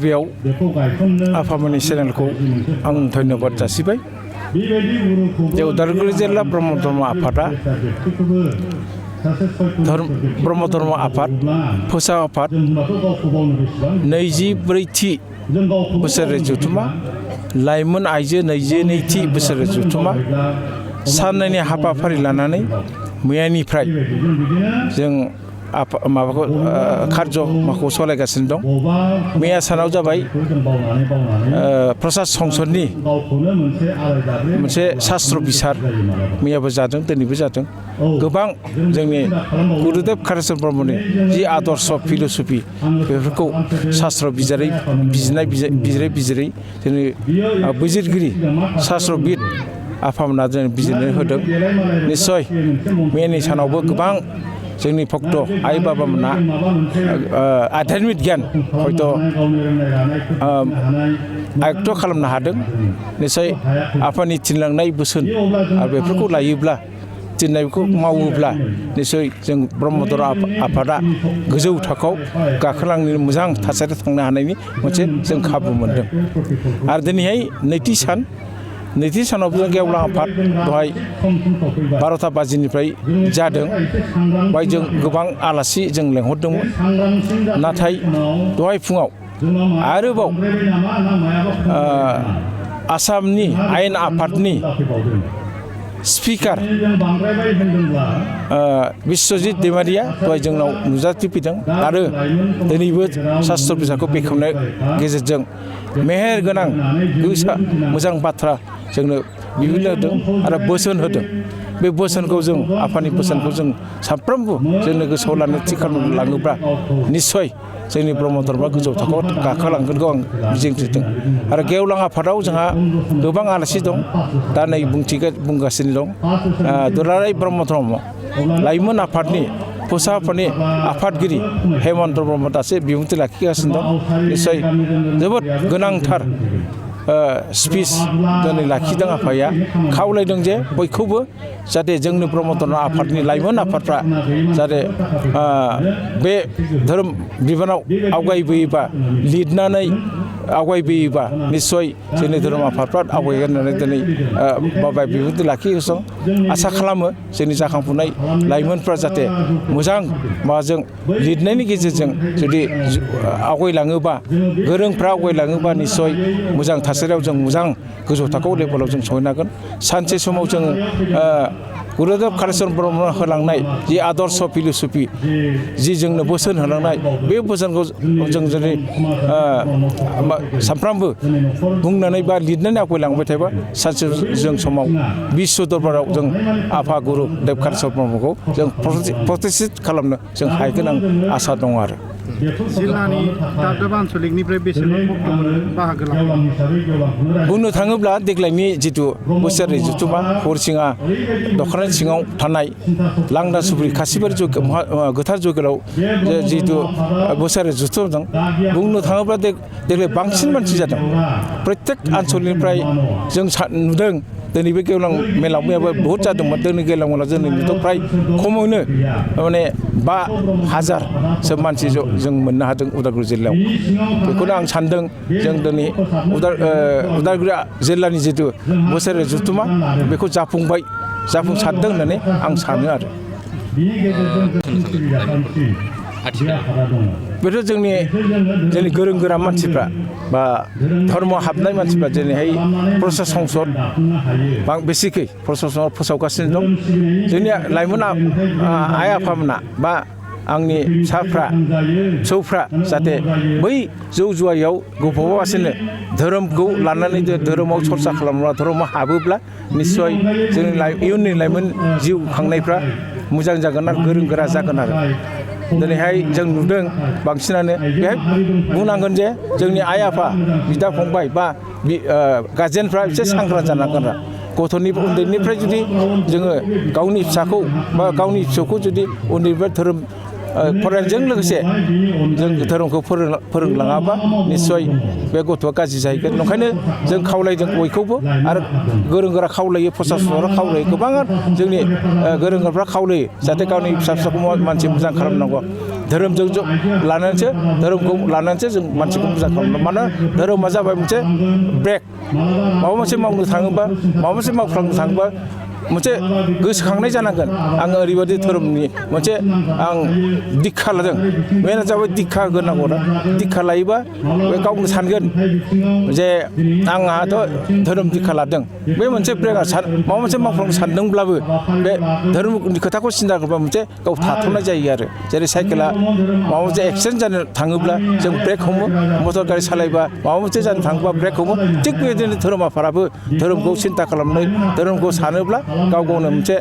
गिबियाव आफामोननि चेनेलखौ आं धन्यबाद जासिबाय। जे उदालगुरि जिल्ला ब्रह्म धर्म आफादा ब्रह्म धर्म आफाद फोसाब आफाद 24थि बोसोरारि जथुम्मा लाइमोन आइजो 22थि बोसोरारि जथुम्मा साननैनि हाबाफारि लानानै मैयानिफ्राय जों माबाखौ कार्जमाखौ सालायगासिनो दं। मैया सानाव जाबाय प्रसाद संसदनि मोनसे शास्त्र बिसार मैयाबो जादों दिनैबो जादों। गोबां जोंनि गुरुदेव कालिचरन ब्रह्मनि जि आदर्श फिलसफि बेफोरखौ शास्त्र बिजिरै जोंनि बिजिरगिरि शास्त्रबिद आफामोना जों बिजिरनो होदों। निस्सय मैयानि सानावबो गोबां जोंनि भक्त आइ बाबामोना आध्यात्मिक गियान हयथ' आयत्त खालामनो हादों। निस्सय आफानि थिनलांनाय बोसोन आरो बेफोरखौ लायोब्ला थिननायखौ मावोब्ला निस्सय जों ब्रह्म धर्म आफादा गोजौ थाखोआव गाखोलांनो मोजां थासारियाव थांनो हानायनि मोनसे जों खाबु मोनदों। आरो दिनैहाय नैथि सानावबो जों गेवलां आफाद दहाय 12ता बाजिनिफ्राय जादों। बेवहाय जों गोबां आलासि जों लेंहरदोंमोन। नाथाय दहाय फुङाव आरोबाव आसामनि आयेन आफादनि स्पिकार बिश्वजित दैमारिया दहाय जोंनाव नुजाथिफैदों आरो दिनैबो शास्त्र बिजाबखौ बेखेवनाय गेजेरजों मेहेर गोनां मोजां बाथ्रा जोंनो बिबुंथि होदों आरो बोसोन होदों। बे बोसोनखौ जों आफानि बोसोनखौ जों साफ्रोमबो जोंनो गोसोआव लानो थि खालामनानै लाङोब्ला निस्सय जोंनि ब्रह्म धर्मआ गोजौ थाखोआव गाखोलांगोनखौ आं मिजिंथिदों। आरो गेवलां आफादाव जोंहा गोबां आलासि दं। दा नै बुंगासिनो दं दुलाराय ब्रह्म धर्म लाइमोन आफादनि फोसाब आफादनि आफादगिरि हेमन्त ब्रह्म दासो बिबुंथि लाखिगासिनो दं। निस्सय जोबोद गोनांथार स्पिच दिनै लाखिदों आफाया। खावलायदों जे बयखौबो जाहाथे जोंनि ब्रह्म धर्म आफादनि लाइमोन आफादफ्रा जाहाथे बे धोरोम बिबानाव आवगायबोयोबा लिरनानै आवगायबोयोबा निस्सय जोंनि धोरोम आफादफ्रा आवगायगोन होननानै दिनै बाबाया बिबुंथि लाखिगासिनो दं। आसा खालामो जोंनि जाखांफुनाय लाइमोनफ्रा जाहाथे मोजां माबाजों लिरनायनि गेजेरजों जुदि आवगायलाङोबा गोरोंफ्रा आवगायलाङोबा निस्सय मोजां थासारियाव जों मोजां गोजौ थाखोआव लेभेलाव जों सहैनो हागोन। सानसे समाव जोङो गुरुदेव कालिचरन ब्रह्म होलांनाय जि आदर्श फिलसफि जि जोंनो बोसोन होलांनाय बे बोसोनखौ जों जुदि सानफ्रामबो बुंनानै बा लिरनानै आवगायलांबाय थायोबा सानसे जों समाव बिश्व दरबाराव जों आफा गुरुदेव कालिचरन ब्रह्मखौ जों प्रतिष्ठित खालामनो जों हागोन आं आसा दङ। आरो जिल्लानि दाब आन्सलिकनिफ्राय बेसेबां बाहागो लादों? बुंनो थाङोब्ला देग्लायनि जिथु बोसोरारि जथुम्मा हरिसिङा दख'रानि सिङाव थानाय लांदां सुब्रि खासिबारि गोथार जयगलाव जिथु बोसोरारि जथुम्मा दं बुंनो थाङोब्ला देग्लाय बांसिन मानसि जादों। प्रत्येक आन्सलिकनिफ्राय जों नुदों दिनै बे गेवलां मेलाव मैयाबो बहुत जादोंमोन। दिनै गेवलां मेलाव जों नुदों फ्राय खमैनो माने 5000सो मानसि जों मोननो हादों उदालगुरि जिल्लायाव। बेखौनो आं सानदों जों दिनै उदालगुरि जिल्लानि जिथु बोसोरारि जथुम्मा बेखौ जाफुंसारदों होननानै आं सानो। आरो बेथ' जोंनि गोरों गोरा मानसिफ्रा बा धर्म हाबनाय मानसिफ्रा दिनैहाय प्रसाद संसद बेसिकै प्रसाद संसद फोसावगासिनो दं। जोंनि लाइमोन आइ आफामोना बा आंनि फिसौफ्रा जाहाथे बै जौ जुवायाव गफबालासिनो धोरोमखौ लानानै धोरोमाव सरसा खालामोब्ला धोरोमाव हाबोब्ला निस्सय जोंनि इयुननि लाइमोन जिउ खांनायफ्रा मोजां जागोन आरो गोरों गोरा जागोन। आरो दिनैहाय जों नुदों बांसिनानो बेहाय बुंनांगोन जे जोंनि आइ आफा बिदा फंबाय बा गार्जेनफ्रा एसे सांग्रां जानांगोन। गथ'नि उन्दैनिफ्राय जुदि जोङो गावनि फिसाखौ बा गावनि फिसौखौ जुदि उन्दैनिफ्राय धोरोम फरायनायजों लोगोसे जों धोरोमखौ फोरोंलाङाबा निस्सय बे गथ'आ गाज्रि जाहैगोन। ओंखायनो जों खावलायदों बयखौबो आरो गोरों गोरा खावलायो, प्रसासनफोरा खावलायो, गोबां जोंनि गोरों गोराफ्रा खावलायो जाहाथे गावनि फिसा फिसाखौ मानसि मोजां खालामनांगौ। धोरोमजों धोरोमखौ लानानैसो जों मानसिखौ मोजां खालामनांगौ। मानोना धोरोमा जाबाय मोनसे ब्रेक। माबा मोनसे मावनो थाङोबा, माबा मोनसे मावफ्लांनो थाङोबा मोनसे गोसोखांनाय जानांगोन। आङो ओरैबायदि धोरोमनि मोनसे आं दिक्षा लादों। मेना जाबाय दिक्षा होनांगौ ना। दिक्षा लायोबा बे गावनो सानगोन जे आंहाथ' धोरोम दिक्षा लादों। बे मोनसे ब्रेकआ माबा मोनसे मावफ्लांनो सानदोंब्लाबो बे धोरोमनि खोथाखौ सिन्था खालामबा मोनसे गाव थाथ'नाय जायो आरो। जेरै साइकेला माबा मोनसे एक्सिडेन्ट जानो थाङोब्ला जों ब्रेक हमो, मटर गारि सालायबा माबा मोनसे जानो थाङोब्ला ब्रेक हमो। थिग बेबायदिनो धोरोमाफोराबो धोरोमखौ सिन्था खालामनानै धोरोमखौ सानोब्ला गाव गावनो मोनसे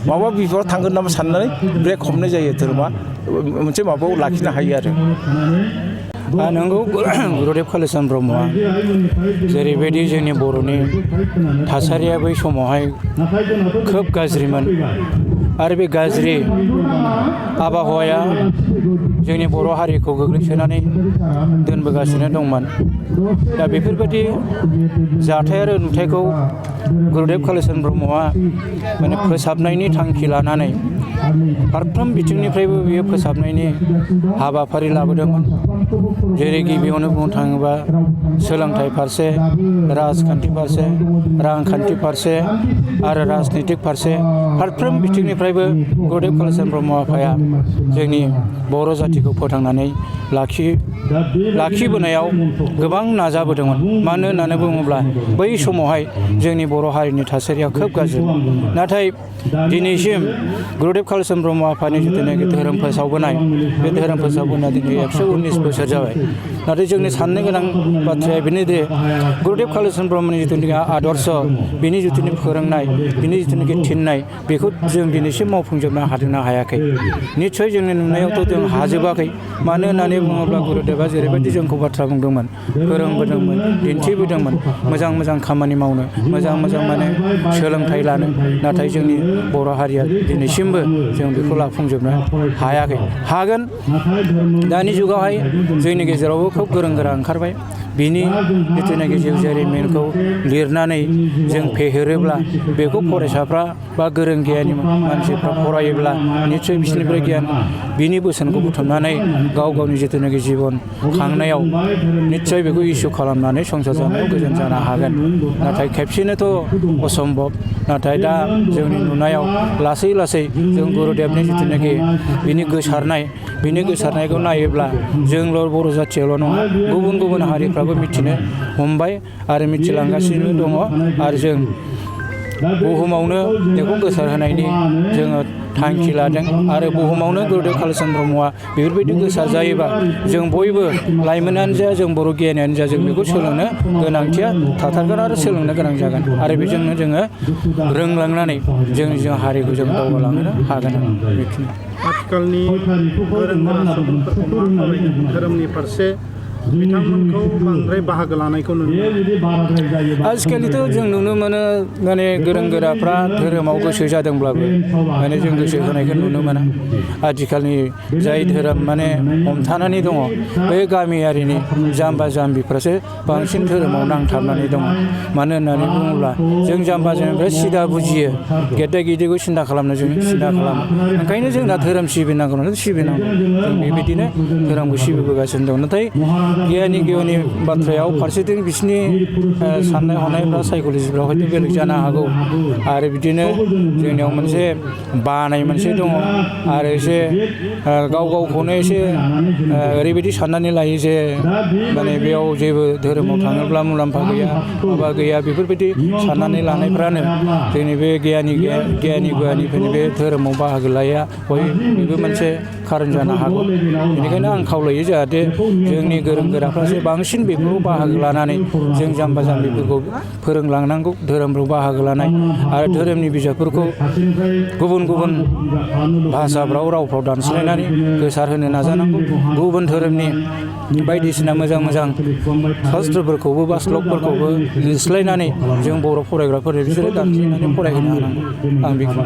माबा बिफदाव थांगोन नामा साननानै ब्रेक हमनाय जायो। धोरोमा मोनसे माबायाव लाखिनो हायो आरो। नंगौ गुरुदेब कालिचरन ब्रह्मआ जेरैबायदि जोंनि बर'नि थासारिया बै समावहाय खोब गाज्रिमोन आरो बे गाज्रि आबहावाया जोंनि बर' हारिखौ गोग्लैसोनानै दोनबोगासिनो दंमोन। दा बेफोरबायदि जाथाय आरो नुथायखौ गुरुदेब कालिचरन ब्रह्मआ माने फोसाबनायनि थांखि लानानै फारफ्रोम बिथिंनिफ्रायबो बियो फोसाबनायनि हाबाफारि लाबोदोंमोन। जेरै गिबियावनो बुंनो थाङोबा सोलोंथाइ फारसे, राजखान्थि फारसे, रांखान्थि फारसे आरो राजनितिक फारसे फारफ्रोम बिथिंनिफ्रायबो गुरुदेब कालिचरन ब्रह्म आफाया जोंनि बर' जाथिखौ फोथांनानै लाखिबोनायाव गोबां नाजाबोदोंमोन। मानो होननानै बुङोब्ला बै समावहाय जोंनि बर' हारिनि थासारिया खोब गाज्रि। नाथाय दिनैसिम गुरुदेब कालिचरन ब्रह्म आफानि जिथुनाखि धोरोम फोसावबोनाय, बे धोरोम फोसावबोनाया दिनै 119 बोसोर जाबाय। नाथाय जोंनि साननो गोनां बाथ्राया बेनोदि गुरुदेब कालिचरन ब्रह्मनि जिथुनाखि आदर्श, बिनि जिथुनाखि फोरोंनाय, बिनि जिथुनाखि थिननाय, बेखौ जों दिनैसिम मावफुंजोबनो हादोंना हायाखै। निस्सय जोंनि नुनायावथ' जों हाजोबाखै। मानो होननानै बुङोब्ला गुरुदेबआ जेरैबायदि जोंखौ बाथ्रा बुंदोंमोन, फोरोंबोदोंमोन, दिन्थिबोदोंमोन मोजां मोजां खामानि मावनो, मोजां मोजां माने सोलोंथाइ लानो। नाथाय जोंनि बर' हारिया दिनैसिमबो जों बेखौ लाफुंजोबनो हायाखै। हागोन। दानि जुगावहाय जोंनि गेजेरावबो खोब गोरों गोरा ओंखारबाय। बिनि जिथुनाखि जिउ जारिमिनखौ लिरनानै जों फेहेरोब्ला बेखौ फरायसाफ्रा बा गोरों गियानि मानसिफ्रा फरायोब्ला निस्सय बिसोरनिफ्राय गियान, बिनि बोसोनखौ बुथुमनानै गाव गावनि जिथुनाखि जिबन खांनायाव निस्सय बेखौ इसु खालामनानै संसार जानायाव गोजोन जानो हागोन। नाथाय खेबसेनोथ' असम्भब। नाथाय दा जोंनि नुनायाव लासै लासै जों गुरुदेबनि जिथुनाखि बिनि गोसारनायखौ नायोब्ला जोंल' बर' जाथियावल' नङा, गुबुन गुबुन हारिफ्राबो मिथिनो हमबाय आरो मिथिलांगासिनो दङ। आरो जों बुहुमावनो बेखौ गोसारहोनायनि जोङो थांखि लादों। आरो बुहुमावनो गुरुदेब कालिचरन ब्रह्मआ बेफोरबायदि गोसार जायोबा जों बयबो लाइमोनानो जा, जों बर' गियानियानो जा, जों बेखौ सोलोंनो गोनांथिया थाथारगोन आरो सोलोंनो गोनां जागोन। आरो बेजोंनो जोङो रोंलांनानै जों हारिखौ जों दावगालांनो हागोन। बेखिनि आथिखालनि गोरों गोरा सुबुंफोरखौ मा खालामदों धोरोमनि फारसे बिथांमोनखौ बांद्राय बाहागो लानायखौ नुनो मोनो। आजिखालिथ' जों नुनो मोनो माने गोरों गोराफ्रा धोरोमाव गोसो जादोंब्लाबो माने जों गोसो होनायखौ नुनो मोना। आथिखालनि जाय धोरोम माने हमथानानै दङ, बे गामियारिनि जाम्बा जाम्बिफ्रासो बांसिन धोरोमाव नांथाबनानै दङ। मानो होननानै बुङोब्ला जों जाम्बा जाम्बिफ्रा सिदा बुजियो, गेद्दा गिदिखौ सिन्था खालामनो जों सिन्था खालामो। ओंखायनो जोंना धोरोम सिबिनांगौ नालाय सिबिनांगौ। जों बेबायदिनो धोरोमखौ सिबिबोगासिनो दं। नाथाय गियानि बाथ्रायाव फारसेथिं बिसिनि साननाय हनायफ्रा साइक'लजिफ्राव हयथ' बेलेग जानो हागौ। आरो बिदिनो जोंनियाव मोनसे बानाय मोनसे दङ आरो एसे गाव गावखौनो एसे ओरैबायदि साननानै लायो जे माने बेयाव जेबो धोरोमाव थाङोब्ला मुलाम्फा गैया, माबा गैया, बेफोरबायदि साननानै लानायफ्रानो जोंनि बे गियानिफोरनि बे धोरोमाव बाहागो लाया, बेबो मोनसे खारन जानो हागौ। बेनिखायनो आं खावलायो जाहाथे जोंनि गोरों गोराफ्रासो बांसिन बेफोराव बाहागो लानानै जों जाम्बा जाम्बिफोरखौ फोरोंलांनांगौ। धोरोमफ्राव बाहागो लानाय आरो धोरोमनि बिजाबफोरखौ गुबुन गुबुन भाषाफ्राव, रावफ्राव दानस्लायनानै गोसारहोनो नाजानांगौ। गुबुन धोरोमनि बायदिसिना मोजां मोजां शास्त्रफोरखौबो बा श्लकफोरखौबो लिरस्लायनानै जों बर' फरायग्राफोरनो बिसोरो दानस्लायनानै फरायहोनो हानांगौ। आं बेखौ